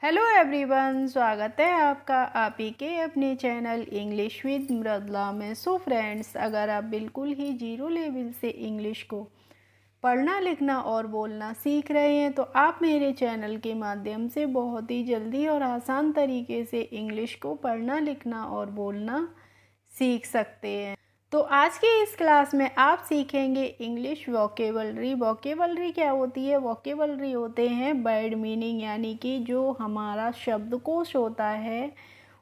Hello everyone, स्वागत है आपका आप ही के अपने चैनल इंग्लिश विद मृदुला में। सो फ्रेंड्स, अगर आप बिल्कुल ही जीरो लेवल से इंग्लिश को पढ़ना लिखना और बोलना सीख रहे हैं तो आप मेरे चैनल के माध्यम से बहुत ही जल्दी और आसान तरीके से इंग्लिश को पढ़ना लिखना और बोलना सीख सकते हैं। तो आज की इस क्लास में आप सीखेंगे इंग्लिश वोकेबलरी। वोकेबलरी क्या होती है? वोकेबलरी होते हैं वर्ड मीनिंग, यानी कि जो हमारा शब्दकोश होता है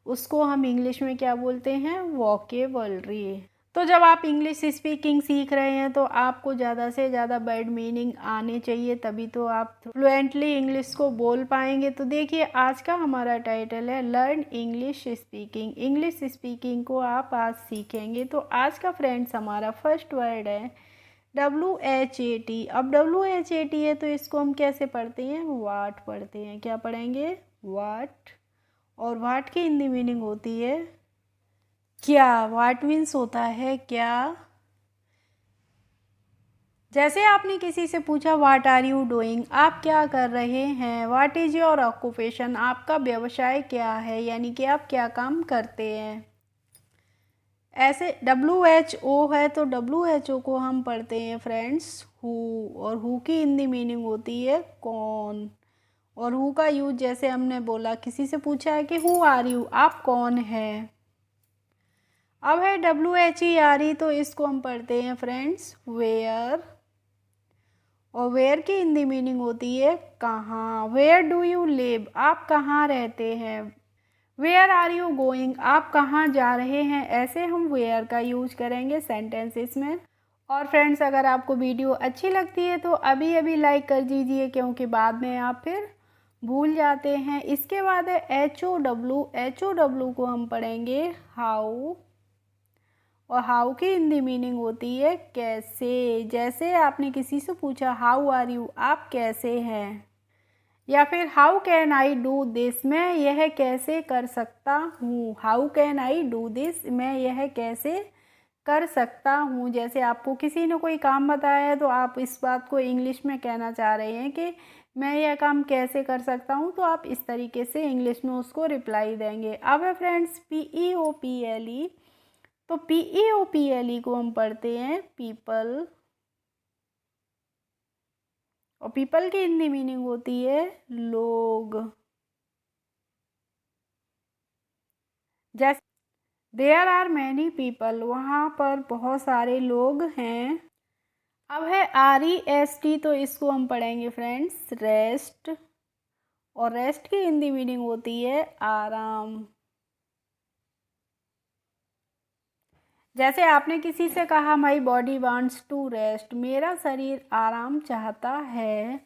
उसको हम इंग्लिश में क्या बोलते हैं? वोकेबलरी। तो जब आप इंग्लिश स्पीकिंग सीख रहे हैं तो आपको ज़्यादा से ज़्यादा वर्ड मीनिंग आने चाहिए, तभी तो आप फ्लुएंटली इंग्लिश को बोल पाएंगे। तो देखिए, आज का हमारा टाइटल है learn English speaking. English speaking को आप आज सीखेंगे। तो आज का फ्रेंड्स हमारा फर्स्ट वर्ड है WHAT। अब WHAT है तो इसको हम कैसे पढ़ते हैं? वाट पढ़ते हैं। क्या पढ़ेंगे? वाट। और वाट की हिंदी मीनिंग होती है क्या। वाट मीन्स होता है क्या। जैसे आपने किसी से पूछा वाट आर यू डूइंग, आप क्या कर रहे हैं। वाट इज़ योर ऑक्यूपेशन, आपका व्यवसाय क्या है, यानी कि आप क्या काम करते हैं। ऐसे WHO है तो WHO को हम पढ़ते हैं फ्रेंड्स हु, और हु की हिंदी मीनिंग होती है कौन। और हु का यूज जैसे हमने बोला, किसी से पूछा है कि हु आर यू, आप कौन हैं। अब है WHERE तो इसको हम पढ़ते हैं फ्रेंड्स वेयर। और वेयर की हिंदी मीनिंग होती है कहाँ। वेयर डू यू लिव, आप कहाँ रहते हैं। वेयर आर यू गोइंग, आप कहाँ जा रहे हैं। ऐसे हम वेयर का यूज करेंगे सेंटेंसेस में। और फ्रेंड्स, अगर आपको वीडियो अच्छी लगती है तो अभी अभी लाइक कर दीजिए, क्योंकि बाद में आप फिर भूल जाते हैं। इसके बाद है HOW को हम पढ़ेंगे हाउ। और हाउ की हिंदी मीनिंग होती है कैसे। जैसे आपने किसी से पूछा हाउ आर यू, आप कैसे हैं। या फिर how can I do this, मैं यह कैसे कर सकता हूँ। How can I do this, मैं यह कैसे कर सकता हूँ। जैसे आपको किसी ने कोई काम बताया है तो आप इस बात को इंग्लिश में कहना चाह रहे हैं कि मैं यह काम कैसे कर सकता हूँ, तो आप इस तरीके से इंग्लिश में उसको रिप्लाई देंगे। अब है फ्रेंड्स PEOPLE। तो PEOPLE को हम पढ़ते हैं पीपल। और पीपल की हिंदी मीनिंग होती है लोग। जैसे देयर आर मैनी पीपल, वहाँ पर बहुत सारे लोग हैं। अब है REST तो इसको हम पढ़ेंगे फ्रेंड्स रेस्ट। और रेस्ट की हिंदी मीनिंग होती है आराम। जैसे आपने किसी से कहा my body wants to rest, मेरा शरीर आराम चाहता है।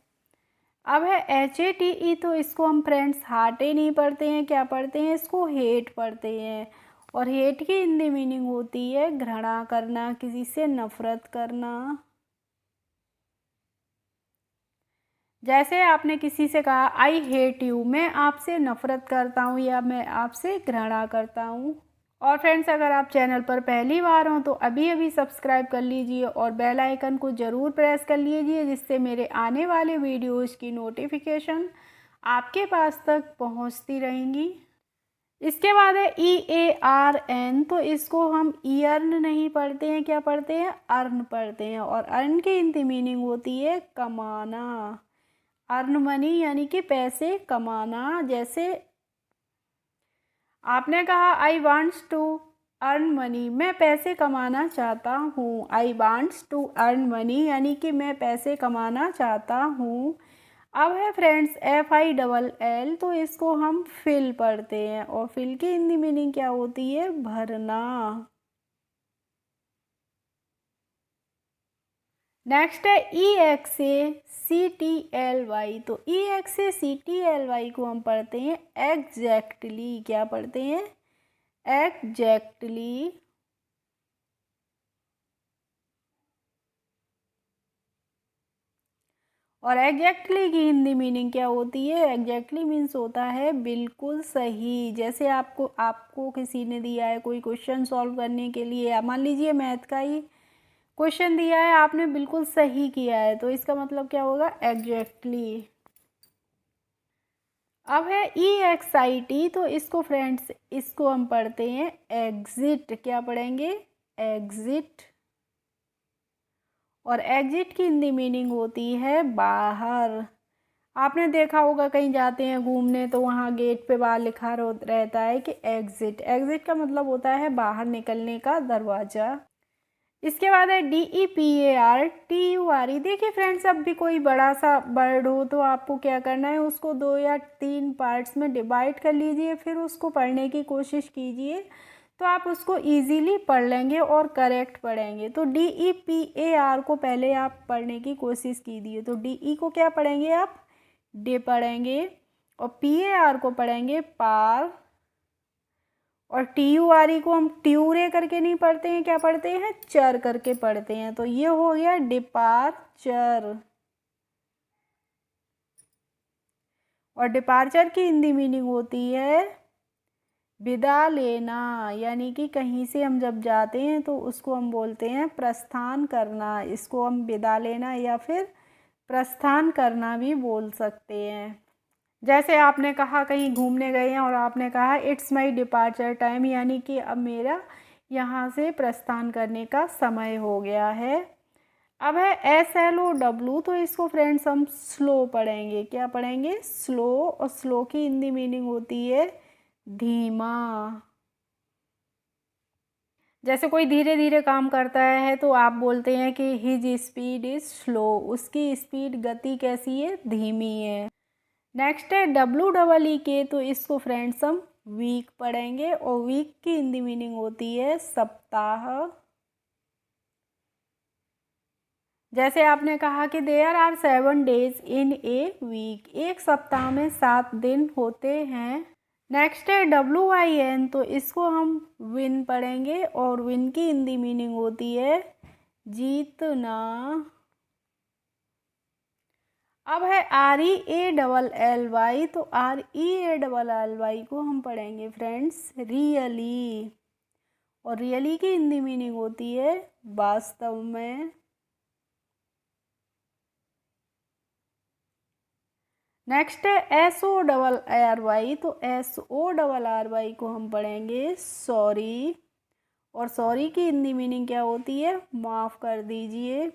अब है HATE तो इसको हम फ्रेंड्स हाटे नहीं पढ़ते हैं, क्या पढ़ते हैं? इसको हेट पढ़ते हैं। और हेट की हिंदी मीनिंग होती है घृणा करना, किसी से नफरत करना। जैसे आपने किसी से कहा आई हेट यू, मैं आपसे नफरत करता हूँ या मैं आपसे घृणा करता हूँ। और फ्रेंड्स, अगर आप चैनल पर पहली बार हों तो अभी अभी सब्सक्राइब कर लीजिए और बेल आइकन को ज़रूर प्रेस कर लीजिए, जिससे मेरे आने वाले वीडियोज़ की नोटिफिकेशन आपके पास तक पहुंचती रहेंगी। इसके बाद है EARN तो इसको हम ईयर्न नहीं पढ़ते हैं, क्या पढ़ते हैं? अर्न पढ़ते हैं। और अर्न की हिंदी मीनिंग होती है कमाना। अर्न मनी यानी कि पैसे कमाना। जैसे आपने कहा I wants to earn money, मैं पैसे कमाना चाहता हूँ। I wants to earn money यानी कि मैं पैसे कमाना चाहता हूँ। अब है फ्रेंड्स FILL तो इसको हम फिल पढ़ते हैं। और फिल की हिंदी मीनिंग क्या होती है? भरना। नेक्स्ट है EXACTLY तो EXACTLY को हम पढ़ते हैं एग्जैक्टली। क्या पढ़ते हैं? एग्जैक्टली। और एग्जैक्टली की हिंदी मीनिंग क्या होती है? एग्जैक्टली मीन्स होता है बिल्कुल सही। जैसे आपको किसी ने दिया है कोई क्वेश्चन सॉल्व करने के लिए, मान लीजिए मैथ का ही क्वेश्चन दिया है, आपने बिल्कुल सही किया है, तो इसका मतलब क्या होगा? एग्जैक्टली। अब है EXIT, तो इसको फ्रेंड्स इसको हम पढ़ते हैं एग्जिट। क्या पढ़ेंगे? एग्जिट। और एग्जिट की हिंदी मीनिंग होती है बाहर। आपने देखा होगा कहीं जाते हैं घूमने तो वहाँ गेट पे बाहर लिखा रहता है कि एग्जिट। एग्जिट का मतलब होता है बाहर निकलने का दरवाज़ा। इसके बाद है DEPARTURE। देखिए फ्रेंड्स, अब भी कोई बड़ा सा वर्ड हो तो आपको क्या करना है, उसको 2 या 3 पार्ट्स में डिवाइड कर लीजिए, फिर उसको पढ़ने की कोशिश कीजिए, तो आप उसको इजीली पढ़ लेंगे और करेक्ट पढ़ेंगे। तो DEPAR को पहले आप पढ़ने की कोशिश कीजिए। तो DE को क्या पढ़ेंगे आप? डे पढ़ेंगे। और PAR को पढ़ेंगे पार। और TURE को हम ट्यूरे करके नहीं पढ़ते हैं, क्या पढ़ते हैं? चर करके पढ़ते हैं। तो ये हो गया डिपार्चर। और डिपार्चर की हिंदी मीनिंग होती है विदा लेना, यानी कि कहीं से हम जब जाते हैं तो उसको हम बोलते हैं प्रस्थान करना। इसको हम विदा लेना या फिर प्रस्थान करना भी बोल सकते हैं। जैसे आपने कहा कहीं घूमने गए हैं और आपने कहा इट्स माई डिपार्चर टाइम, यानी कि अब मेरा यहाँ से प्रस्थान करने का समय हो गया है। अब है SLOW, तो इसको फ्रेंड्स हम स्लो पढ़ेंगे। क्या पढ़ेंगे? स्लो। और स्लो की हिंदी मीनिंग होती है धीमा। जैसे कोई धीरे धीरे काम करता है तो आप बोलते हैं कि हिज स्पीड इज़ स्लो, उसकी स्पीड गति कैसी है? धीमी है। नेक्स्ट है WEEK, तो इसको फ्रेंड्स हम वीक पढ़ेंगे। और वीक की हिंदी मीनिंग होती है सप्ताह। जैसे आपने कहा कि there are 7 days in a week, एक सप्ताह में 7 दिन होते हैं। नेक्स्ट है WIN, तो इसको हम विन पढ़ेंगे। और विन की हिंदी मीनिंग होती है जीतना। अब है REALLY, तो REALLY को हम पढ़ेंगे फ्रेंड्स रियली। और रियली की हिंदी मीनिंग होती है वास्तव में। नेक्स्ट है SORRY, तो SORRY को हम पढ़ेंगे सॉरी। और सॉरी की हिंदी मीनिंग क्या होती है? माफ़ कर दीजिए।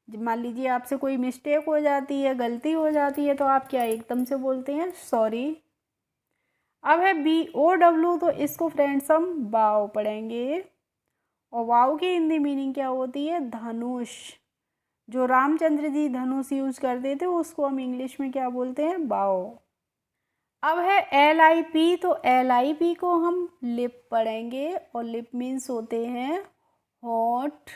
मान लीजिए आपसे कोई मिस्टेक हो जाती है, गलती हो जाती है, तो आप क्या एकदम से बोलते हैं? सॉरी। अब है BOW, तो इसको फ्रेंड्स हम वाव पढ़ेंगे। और वाव की हिंदी मीनिंग क्या होती है? धनुष। जो रामचंद्र जी धनुष यूज करते थे उसको हम इंग्लिश में क्या बोलते हैं? वाव। अब है LIP, तो LIP को हम लिप पढ़ेंगे। और लिप मीन्स होते हैं हॉट।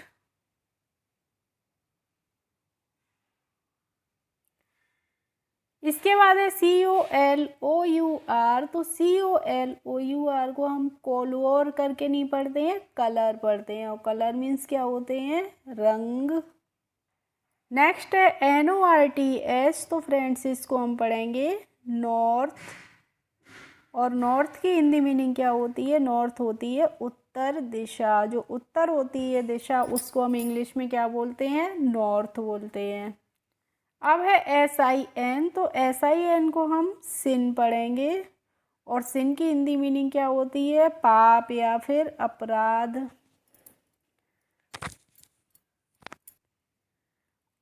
इसके बाद है COLOUR, तो COLOUR को हम कोलोर करके नहीं पढ़ते हैं, कलर पढ़ते हैं। और कलर मीन्स क्या होते हैं? रंग। नेक्स्ट है NORTH, तो फ्रेंड्स इसको हम पढ़ेंगे नॉर्थ। और नॉर्थ की हिंदी मीनिंग क्या होती है? नॉर्थ होती है उत्तर दिशा। जो उत्तर होती है दिशा उसको हम इंग्लिश में क्या बोलते हैं? नॉर्थ बोलते हैं। अब है SIN, तो SIN को हम सिन पढ़ेंगे। और सिन की हिंदी मीनिंग क्या होती है? पाप या फिर अपराध।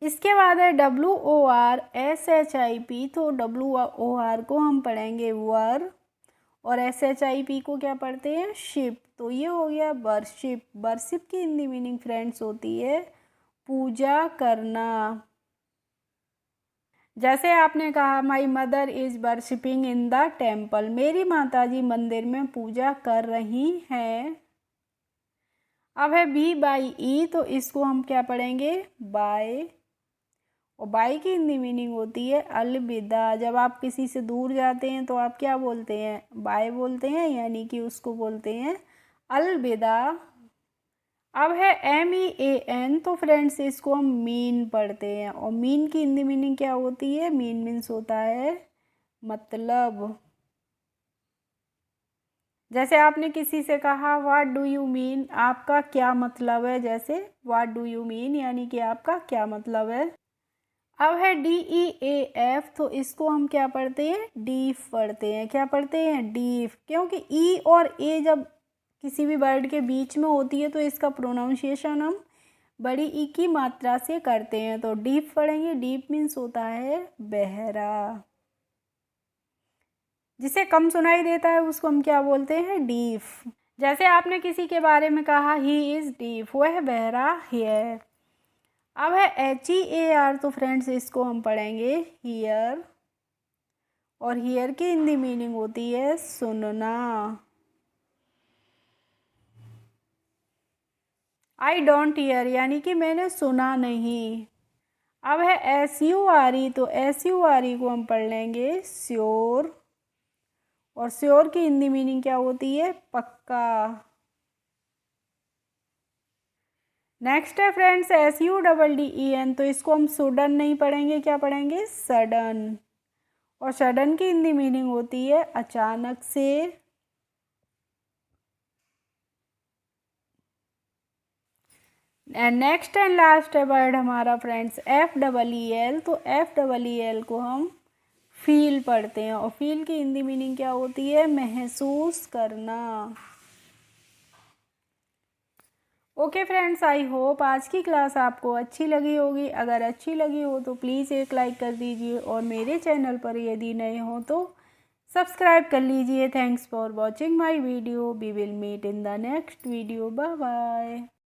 इसके बाद है WORSHIP, तो WOR को हम पढ़ेंगे वर। और SHIP को क्या पढ़ते हैं? शिप। तो ये हो गया वर्शिप। वर्शिप की हिंदी मीनिंग फ्रेंड्स होती है पूजा करना। जैसे आपने कहा my mother is worshipping in the temple, मेरी माताजी मंदिर में पूजा कर रही हैं। अब है BYE, तो इसको हम क्या पढ़ेंगे? बाय। और बाय की हिंदी मीनिंग होती है अलविदा। जब आप किसी से दूर जाते हैं तो आप क्या बोलते हैं? बाय बोलते हैं, यानी कि उसको बोलते हैं अलविदा। अब है MEAN, तो फ्रेंड्स इसको हम मीन पढ़ते हैं। और मीन की हिंदी मीनिंग क्या होती है? मीन मीन्स होता है मतलब। जैसे आपने किसी से कहा व्हाट डू यू मीन, आपका क्या मतलब है? जैसे व्हाट डू यू मीन, यानी कि आपका क्या मतलब है? अब है DEAF, तो इसको हम क्या पढ़ते हैं, डीफ पढ़ते हैं। क्या पढ़ते हैं, डीफ, क्योंकि ई और ए जब किसी भी वर्ड के बीच में होती है तो इसका प्रोनाउंसिएशन हम बड़ी ई की मात्रा से करते हैं, तो डीप पढ़ेंगे। डीप मीन्स होता है बहरा। जिसे कम सुनाई देता है उसको हम क्या बोलते हैं, डीफ। जैसे आपने किसी के बारे में कहा ही इज़ डीफ, वह बहरा है। अब है HEAR, तो फ्रेंड्स इसको हम पढ़ेंगे हियर, और हियर की हिंदी मीनिंग होती है सुनना। आई डोंट हियर, यानी कि मैंने सुना नहीं। अब है SURE, तो SURE को हम पढ़ लेंगे श्योर, और श्योर की हिंदी मीनिंग क्या होती है, पक्का। नेक्स्ट है फ्रेंड्स SUDDEN, तो इसको हम सडन नहीं पढ़ेंगे, क्या पढ़ेंगे, सडन, और सडन की हिंदी मीनिंग होती है अचानक से। एंड नेक्स्ट एंड लास्ट है वर्ड हमारा फ्रेंड्स FEEL, तो FEEL को हम फील पढ़ते हैं, और फील की हिंदी मीनिंग क्या होती है, महसूस करना। ओके फ्रेंड्स, आई होप आज की क्लास आपको अच्छी लगी होगी। अगर अच्छी लगी हो तो प्लीज़ एक लाइक कर दीजिए, और मेरे चैनल पर यदि नए हो तो सब्सक्राइब कर लीजिए। Thanks for watching my video. We will meet in the next video. Bye bye.